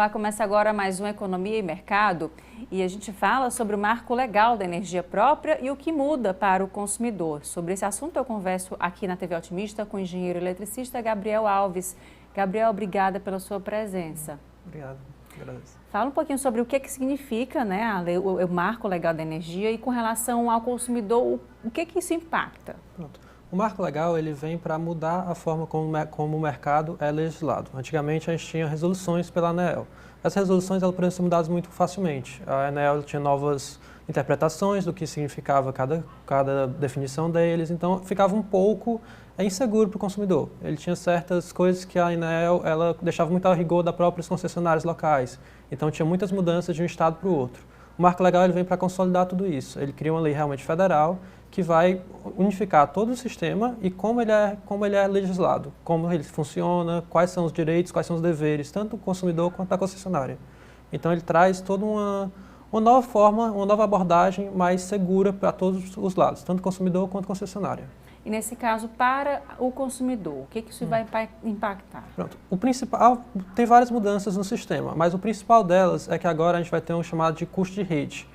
Olá, começa agora mais um Economia e Mercado e a gente fala sobre o marco legal da energia própria e o que muda para o consumidor. Sobre esse assunto eu converso aqui na TV Otimista com o engenheiro eletricista Gabriel Alves. Gabriel, obrigada pela sua presença. Obrigado, agradeço. Fala um pouquinho sobre o que significa, né, o marco legal da energia e com relação ao consumidor, o que isso impacta? Pronto. O marco legal ele vem para mudar a forma como o mercado é legislado. Antigamente a gente tinha resoluções pela ANEEL. Essas resoluções elas poderiam ser mudadas muito facilmente. A ANEEL tinha novas interpretações do que significava cada definição deles, então ficava um pouco inseguro para o consumidor. Ele tinha certas coisas que a ANEEL ela deixava muito ao rigor das próprias concessionárias locais. Então tinha muitas mudanças de um estado para o outro. O marco legal ele vem para consolidar tudo isso. Ele cria uma lei realmente federal que vai unificar todo o sistema e como ele é legislado, como ele funciona, quais são os direitos, quais são os deveres, tanto do consumidor quanto da concessionária. Então ele traz toda uma nova forma, uma nova abordagem mais segura para todos os lados, tanto consumidor quanto concessionária. E nesse caso, para o consumidor, o que isso vai impactar? Pronto. O principal, tem várias mudanças no sistema, mas o principal delas é que agora a gente vai ter um chamado de custo de rede.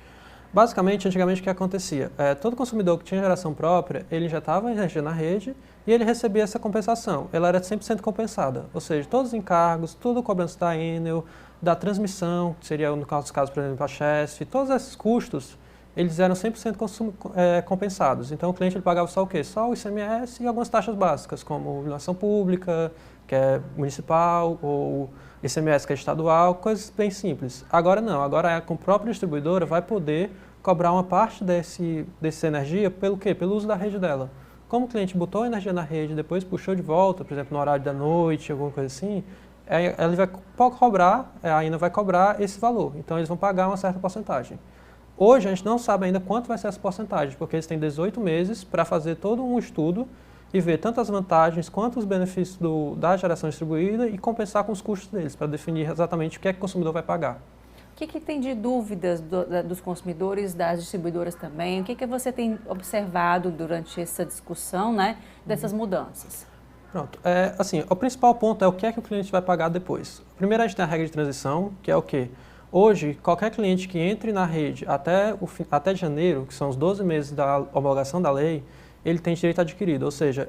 Basicamente, antigamente o que acontecia? Todo consumidor que tinha geração própria, ele injetava energia na rede e ele recebia essa compensação. Ela era 100% compensada, ou seja, todos os encargos, tudo cobrança da Enel, da transmissão, que seria no caso, por exemplo, a Chesf, todos esses custos, eles eram 100% compensados. Então o cliente ele pagava só o quê? Só o ICMS e algumas taxas básicas, como iluminação pública, que é municipal, ou ICMS que é estadual, coisas bem simples. Agora não, agora a própria distribuidora vai poder cobrar uma parte dessa energia pelo quê? Pelo uso da rede dela. Como o cliente botou a energia na rede, depois puxou de volta, por exemplo, no horário da noite, alguma coisa assim, ele vai cobrar, a ANEEL vai cobrar esse valor. Então eles vão pagar uma certa porcentagem. Hoje a gente não sabe ainda quanto vai ser essa porcentagem, porque eles têm 18 meses para fazer todo um estudo e ver tanto as vantagens quanto os benefícios da geração distribuída e compensar com os custos deles, para definir exatamente o que é que o consumidor vai pagar. O que tem de dúvidas dos consumidores, das distribuidoras também? O que você tem observado durante essa discussão, né, dessas mudanças? Pronto. Assim, o principal ponto é o que é que o cliente vai pagar depois. Primeiro a gente tem a regra de transição, que é o quê? Hoje, qualquer cliente que entre na rede até janeiro, que são os 12 meses da homologação da lei, ele tem direito adquirido, ou seja,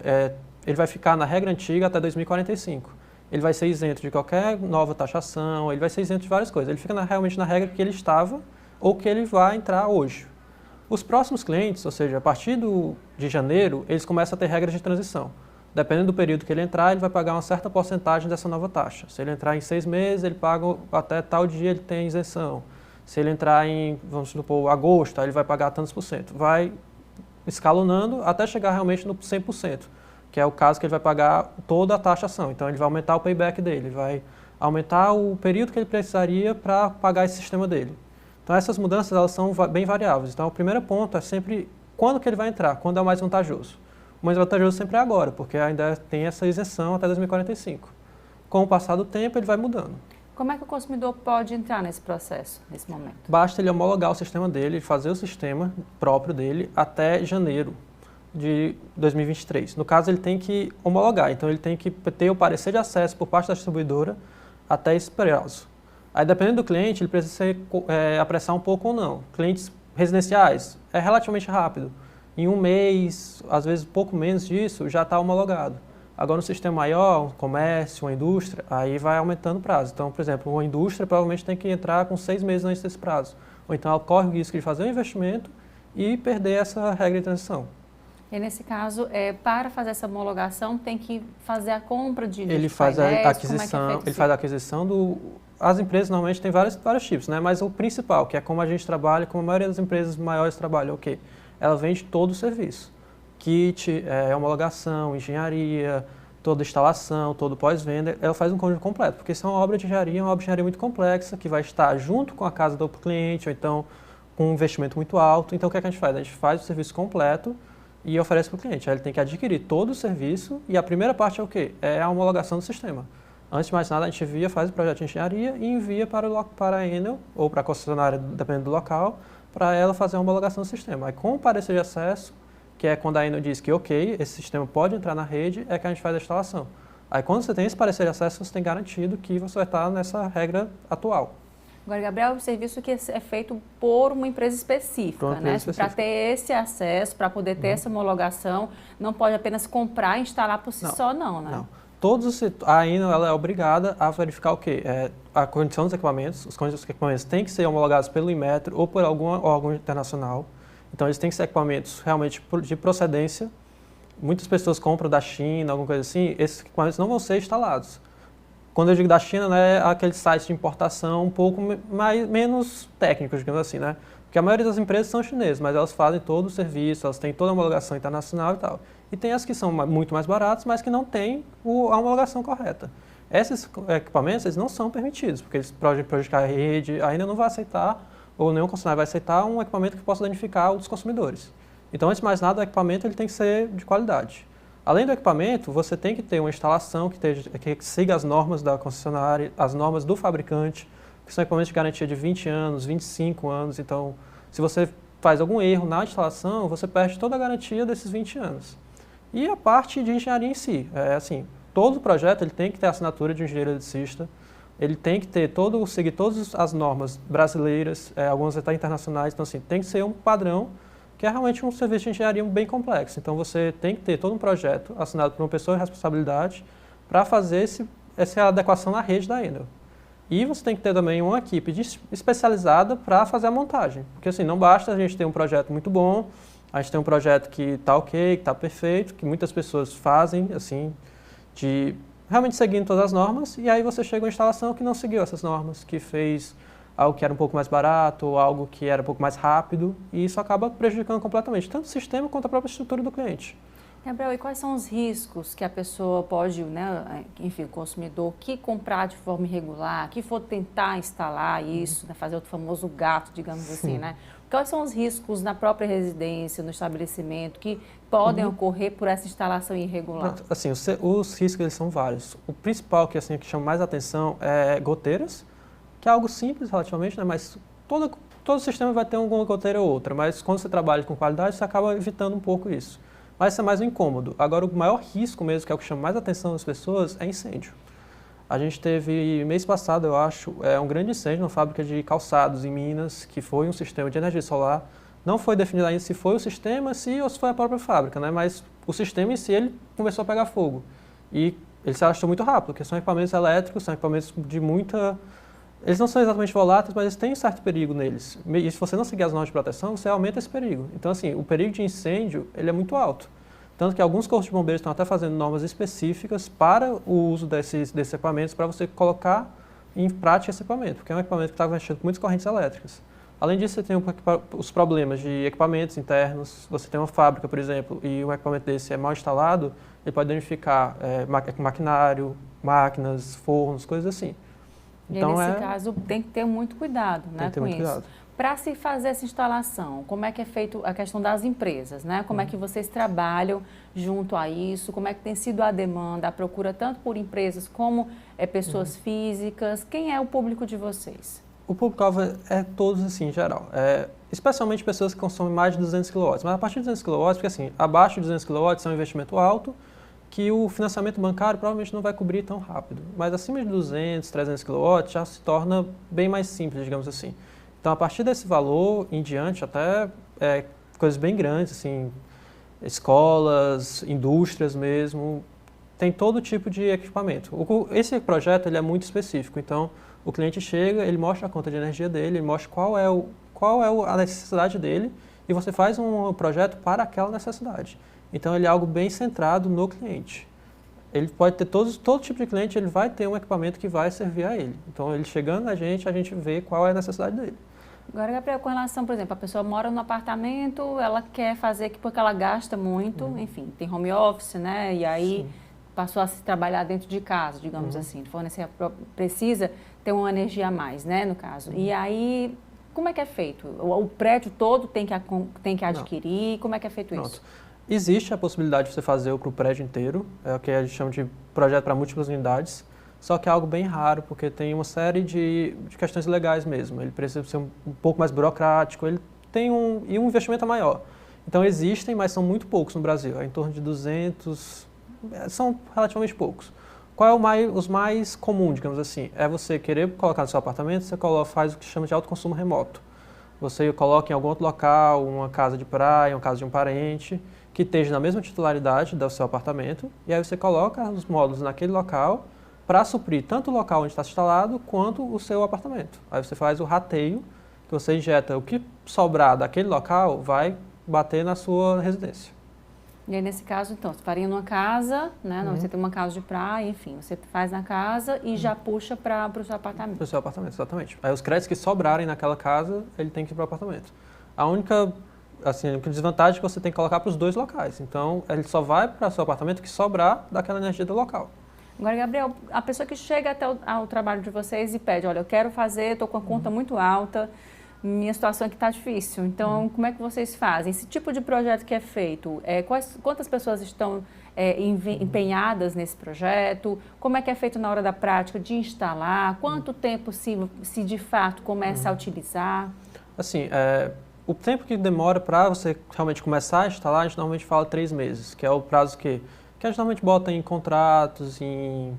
ele vai ficar na regra antiga até 2045. Ele vai ser isento de qualquer nova taxação, ele vai ser isento de várias coisas. Ele fica realmente na regra que ele estava ou que ele vai entrar hoje. Os próximos clientes, ou seja, a partir de janeiro, eles começam a ter regras de transição. Dependendo do período que ele entrar, ele vai pagar uma certa porcentagem dessa nova taxa. Se ele entrar em 6 meses, ele paga até tal dia ele tem isenção. Se ele entrar em, vamos supor, agosto, aí ele vai pagar tantos por cento. Vai escalonando até chegar realmente no 100%, que é o caso que ele vai pagar toda a taxação. Então ele vai aumentar o payback dele, vai aumentar o período que ele precisaria para pagar esse sistema dele. Então essas mudanças elas são bem variáveis. Então o primeiro ponto é sempre quando que ele vai entrar, quando é o mais vantajoso. O mais vantajoso sempre é agora, porque ainda tem essa isenção até 2045. Com o passar do tempo, ele vai mudando. Como é que o consumidor pode entrar nesse processo, nesse momento? Basta ele homologar o sistema dele, fazer o sistema próprio dele até janeiro de 2023. No caso, ele tem que homologar, então ele tem que ter o parecer de acesso por parte da distribuidora até esse prazo. Aí, dependendo do cliente, ele precisa apressar um pouco ou não. Clientes residenciais, é relativamente rápido. Em um mês, às vezes pouco menos disso, já está homologado. Agora, no sistema maior, um comércio, uma indústria, aí vai aumentando o prazo. Então, por exemplo, uma indústria provavelmente tem que entrar com 6 meses antes desse prazo. Ou então ela corre o risco de fazer um investimento e perder essa regra de transição. E nesse caso, para fazer essa homologação, tem que fazer a compra de ele faz painéis, a aquisição, ele faz a aquisição as empresas normalmente têm vários tipos, né? Mas o principal, que é como a gente trabalha, como a maioria das empresas maiores trabalham, o quê? Ela vende todo o serviço. Kit, homologação, engenharia, toda instalação, todo pós-venda, ela faz um conjunto completo, porque isso é uma obra de engenharia muito complexa, que vai estar junto com a casa do cliente, ou então com um investimento muito alto. Então o que é que a gente faz? A gente faz o serviço completo e oferece para o cliente. Aí ele tem que adquirir todo o serviço e a primeira parte é o quê? É a homologação do sistema. Antes de mais nada, a gente faz o projeto de engenharia e envia para a Enel, ou para a concessionária, dependendo do local, para ela fazer a homologação do sistema. Aí com o parecer de acesso, que é quando a Enel diz que ok, esse sistema pode entrar na rede, é que a gente faz a instalação. Aí quando você tem esse parecer de acesso, você tem garantido que você vai estar nessa regra atual. Agora, Gabriel, o serviço que é feito por uma empresa específica, né? Para ter esse acesso, para poder ter essa homologação, não pode apenas comprar e instalar por si só, não, né? Não. A ANEEL ela é obrigada a verificar o quê? A condição dos equipamentos. Os equipamentos têm que ser homologados pelo Inmetro ou por algum órgão internacional. Então, eles têm que ser equipamentos realmente de procedência. Muitas pessoas compram da China, alguma coisa assim, esses equipamentos não vão ser instalados. Quando eu digo da China, né, é aquele site de importação um pouco menos técnicos, digamos assim, né? Porque a maioria das empresas são chinesas, mas elas fazem todo o serviço, elas têm toda a homologação internacional e tal. E tem as que são muito mais baratas, mas que não têm a homologação correta. Esses equipamentos eles não são permitidos, porque eles podem prejudicar a rede, ainda não vai aceitar, ou nenhum concessionário vai aceitar um equipamento que possa danificar os consumidores. Então, antes de mais nada, o equipamento ele tem que ser de qualidade. Além do equipamento, você tem que ter uma instalação que siga as normas da concessionária, as normas do fabricante, que são equipamentos de garantia de 20 anos, 25 anos. Então, se você faz algum erro na instalação, você perde toda a garantia desses 20 anos. E a parte de engenharia em si, todo projeto ele tem que ter a assinatura de um engenheiro eletricista, ele tem que ter seguir todas as normas brasileiras, algumas até internacionais, então assim, tem que ser um padrão que é realmente um serviço de engenharia bem complexo. Então você tem que ter todo um projeto assinado por uma pessoa de responsabilidade para fazer essa adequação na rede da Enel. E você tem que ter também uma equipe especializada para fazer a montagem, porque assim, não basta a gente ter um projeto muito bom, a gente tem um projeto que está ok, que está perfeito, que muitas pessoas fazem, assim, de realmente seguindo todas as normas, e aí você chega a uma instalação que não seguiu essas normas, que fez algo que era um pouco mais barato, ou algo que era um pouco mais rápido, e isso acaba prejudicando completamente, tanto o sistema quanto a própria estrutura do cliente. Gabriel, e quais são os riscos que a pessoa pode, né, enfim, o consumidor que comprar de forma irregular, que for tentar instalar isso, né, fazer o famoso gato, digamos assim, né? Quais são os riscos na própria residência, no estabelecimento, que podem ocorrer por essa instalação irregular? Assim, os riscos eles são vários. O principal que chama mais atenção é goteiras, que é algo simples relativamente, né, mas todo sistema vai ter alguma goteira ou outra, mas quando você trabalha com qualidade, você acaba evitando um pouco isso. Mas isso é mais um incômodo. Agora, o maior risco mesmo, que é o que chama mais atenção das pessoas, é incêndio. A gente teve, mês passado, eu acho, um grande incêndio na fábrica de calçados em Minas, que foi um sistema de energia solar. Não foi definido ainda se foi o sistema, ou se foi a própria fábrica, né? Mas o sistema em si, ele começou a pegar fogo. E ele se alastrou muito rápido, porque são equipamentos elétricos, são equipamentos de muita... Eles não são exatamente voláteis, mas eles têm certo perigo neles. E se você não seguir as normas de proteção, você aumenta esse perigo. Então, assim, o perigo de incêndio, ele é muito alto. Tanto que alguns corpos de bombeiros estão até fazendo normas específicas para o uso desses equipamentos, para você colocar em prática esse equipamento, porque é um equipamento que está mexendo com muitas correntes elétricas. Além disso, você tem os problemas de equipamentos internos. Você tem uma fábrica, por exemplo, e um equipamento desse é mal instalado, ele pode danificar maquinário, máquinas, fornos, coisas assim. Então, nesse caso, tem que ter muito cuidado, né, com isso. Para se fazer essa instalação, como é que é feito a questão das empresas, né? Como é que vocês trabalham junto a isso? Como é que tem sido a demanda, a procura tanto por empresas como pessoas físicas? Quem é o público de vocês? O público-alvo é todos, assim, em geral. Especialmente pessoas que consomem mais de 200 kW. Mas a partir de 200 kW, porque assim, abaixo de 200 kW é um investimento alto, que o financiamento bancário provavelmente não vai cobrir tão rápido. Mas acima de 200, 300 kW já se torna bem mais simples, digamos assim. Então, a partir desse valor em diante, até coisas bem grandes, assim, escolas, indústrias mesmo, tem todo tipo de equipamento. Esse projeto ele é muito específico, então o cliente chega, ele mostra a conta de energia dele, ele mostra qual é a necessidade dele e você faz um projeto para aquela necessidade. Então, ele é algo bem centrado no cliente. Ele pode ter todo tipo de cliente, ele vai ter um equipamento que vai servir a ele. Então, ele chegando a gente vê qual é a necessidade dele. Agora, Gabriel, com relação, por exemplo, a pessoa mora no apartamento, ela quer fazer porque ela gasta muito, enfim, tem home office, né? E aí passou a se trabalhar dentro de casa, digamos assim. Precisa ter uma energia a mais, né, no caso. E aí, como é que é feito? O prédio todo tem que adquirir? Não. Como é que é feito isso? Existe a possibilidade de você fazer para o prédio inteiro, é o que a gente chama de projeto para múltiplas unidades, só que é algo bem raro, porque tem uma série de questões legais mesmo. Ele precisa ser um pouco mais burocrático, ele tem um investimento maior. Então existem, mas são muito poucos no Brasil, em torno de 200, são relativamente poucos. qual é os mais comum, digamos assim? É você querer colocar no seu apartamento, você faz o que chama de autoconsumo remoto. Você coloca em algum outro local, uma casa de praia, uma casa de um parente, que esteja na mesma titularidade do seu apartamento, e aí você coloca os módulos naquele local para suprir tanto o local onde está instalado quanto o seu apartamento. Aí você faz o rateio, que você injeta o que sobrar daquele local, vai bater na sua residência. E aí, nesse caso, então, você faria numa casa, né? Você tem uma casa de praia, enfim, você faz na casa e já puxa para o seu apartamento. Para o seu apartamento, exatamente. Aí os créditos que sobrarem naquela casa, ele tem que ir para o apartamento. A única desvantagem é que você tem que colocar para os dois locais. Então, ele só vai para o seu apartamento que sobrar daquela energia do local. Agora, Gabriel, a pessoa que chega até ao trabalho de vocês e pede, olha, eu quero fazer, estou com a conta muito alta, minha situação aqui está difícil. Então, como é que vocês fazem? Esse tipo de projeto que é feito, quantas pessoas estão empenhadas nesse projeto? Como é que é feito na hora da prática de instalar? Quanto tempo se de fato começa a utilizar? Assim, o tempo que demora para você realmente começar a instalar, a gente normalmente fala 3 meses, que é o prazo que a gente normalmente bota em contratos, em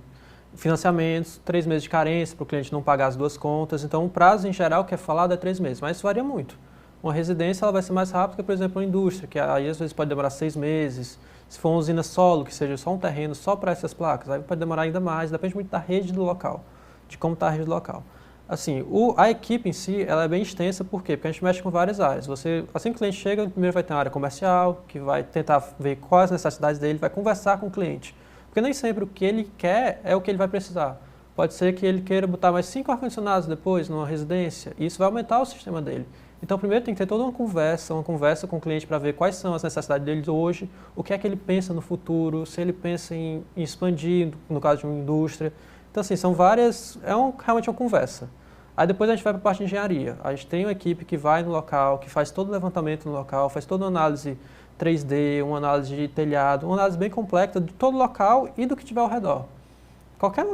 financiamentos, 3 meses de carência para o cliente não pagar as 2 contas. Então, o prazo em geral que é falado é 3 meses, mas isso varia muito. Uma residência ela vai ser mais rápida que, por exemplo, uma indústria, que aí às vezes pode demorar 6 meses. Se for uma usina solo, que seja só um terreno só para essas placas, aí pode demorar ainda mais, depende muito da rede do local, de como está a rede do local. Assim, a equipe em si, ela é bem extensa, por quê? Porque a gente mexe com várias áreas. Assim que o cliente chega, primeiro vai ter uma área comercial, que vai tentar ver quais as necessidades dele, vai conversar com o cliente. Porque nem sempre o que ele quer é o que ele vai precisar. Pode ser que ele queira botar mais 5 ar-condicionados depois numa residência, e isso vai aumentar o sistema dele. Então, primeiro tem que ter toda uma conversa com o cliente para ver quais são as necessidades dele hoje, o que é que ele pensa no futuro, se ele pensa em expandir, no caso de uma indústria. Então, assim, são várias, realmente uma conversa. Aí depois a gente vai para a parte de engenharia. A gente tem uma equipe que vai no local, que faz todo o levantamento no local, faz toda uma análise 3D, uma análise de telhado, uma análise bem completa de todo o local e do que tiver ao redor. Qualquer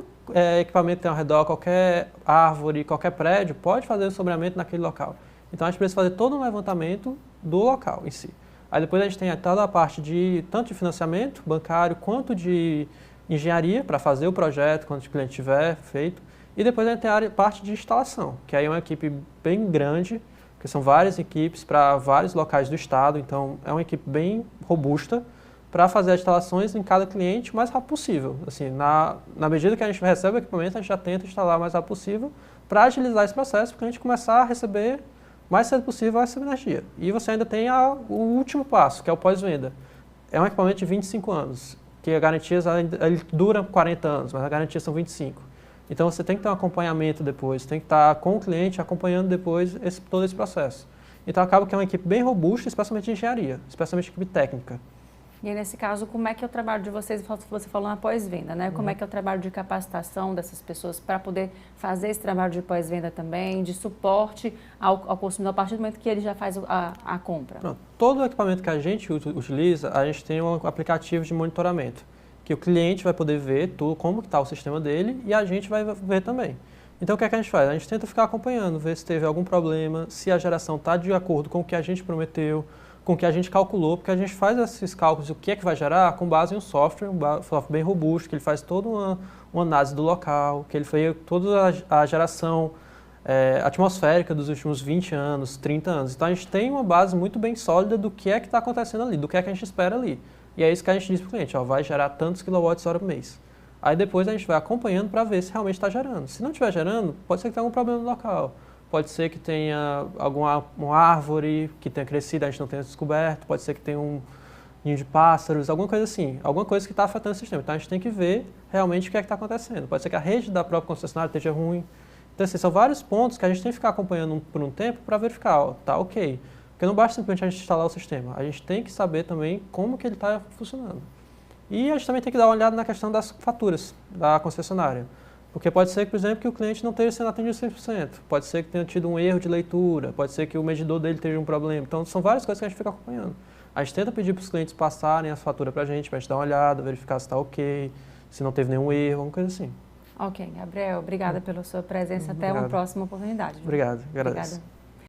equipamento que tem ao redor, qualquer árvore, qualquer prédio, pode fazer o sombreamento naquele local. Então a gente precisa fazer todo um levantamento do local em si. Aí depois a gente tem toda a parte tanto de financiamento bancário quanto de engenharia para fazer o projeto quando o cliente tiver feito. E depois a gente tem a parte de instalação, que aí é uma equipe bem grande, que são várias equipes para vários locais do estado, então é uma equipe bem robusta para fazer as instalações em cada cliente o mais rápido possível. Assim, na medida que a gente recebe o equipamento, a gente já tenta instalar o mais rápido possível para agilizar esse processo, para a gente começar a receber o mais cedo possível essa energia. E você ainda tem o último passo, que é o pós-venda. É um equipamento de 25 anos, que a garantia ele dura 40 anos, mas a garantia são 25. Então você tem que ter um acompanhamento depois, tem que estar com o cliente acompanhando depois todo esse processo. Então acaba que é uma equipe bem robusta, especialmente de engenharia, especialmente equipe técnica. E aí, nesse caso, como é que é o trabalho de vocês? Você falou na pós-venda, né? Como é que é o trabalho de capacitação dessas pessoas para poder fazer esse trabalho de pós-venda também, de suporte ao consumidor a partir do momento que ele já faz a compra? Pronto. Todo o equipamento que a gente utiliza, a gente tem um aplicativo de monitoramento, que o cliente vai poder ver como está o sistema dele e a gente vai ver também. Então, o que é que a gente faz? A gente tenta ficar acompanhando, ver se teve algum problema, se a geração está de acordo com o que a gente prometeu, com o que a gente calculou, porque a gente faz esses cálculos do que é que vai gerar com base em um software bem robusto, que ele faz toda uma análise do local, que ele fez toda a geração atmosférica dos últimos 20 anos, 30 anos. Então, a gente tem uma base muito bem sólida do que é que está acontecendo ali, do que é que a gente espera ali. E é isso que a gente diz para o cliente, vai gerar tantos quilowatts-hora por mês. Aí depois a gente vai acompanhando para ver se realmente está gerando. Se não estiver gerando, pode ser que tenha algum problema no local. Pode ser que tenha uma árvore que tenha crescido, a gente não tenha descoberto. Pode ser que tenha um ninho de pássaros, alguma coisa assim. Alguma coisa que está afetando o sistema. Então a gente tem que ver realmente o que é que está acontecendo. Pode ser que a rede da própria concessionária esteja ruim. Então assim, são vários pontos que a gente tem que ficar acompanhando por um tempo para verificar, tá ok. Porque não basta simplesmente a gente instalar o sistema, a gente tem que saber também como que ele está funcionando. E a gente também tem que dar uma olhada na questão das faturas da concessionária. Porque pode ser, por exemplo, que o cliente não esteja sendo atendido 100%, pode ser que tenha tido um erro de leitura, pode ser que o medidor dele esteja um problema. Então, são várias coisas que a gente fica acompanhando. A gente tenta pedir para os clientes passarem as faturas para a gente dar uma olhada, verificar se está ok, se não teve nenhum erro, alguma coisa assim. Ok, Gabriel, obrigada pela sua presença. Até uma próxima oportunidade. Obrigado, agradeço. Obrigada.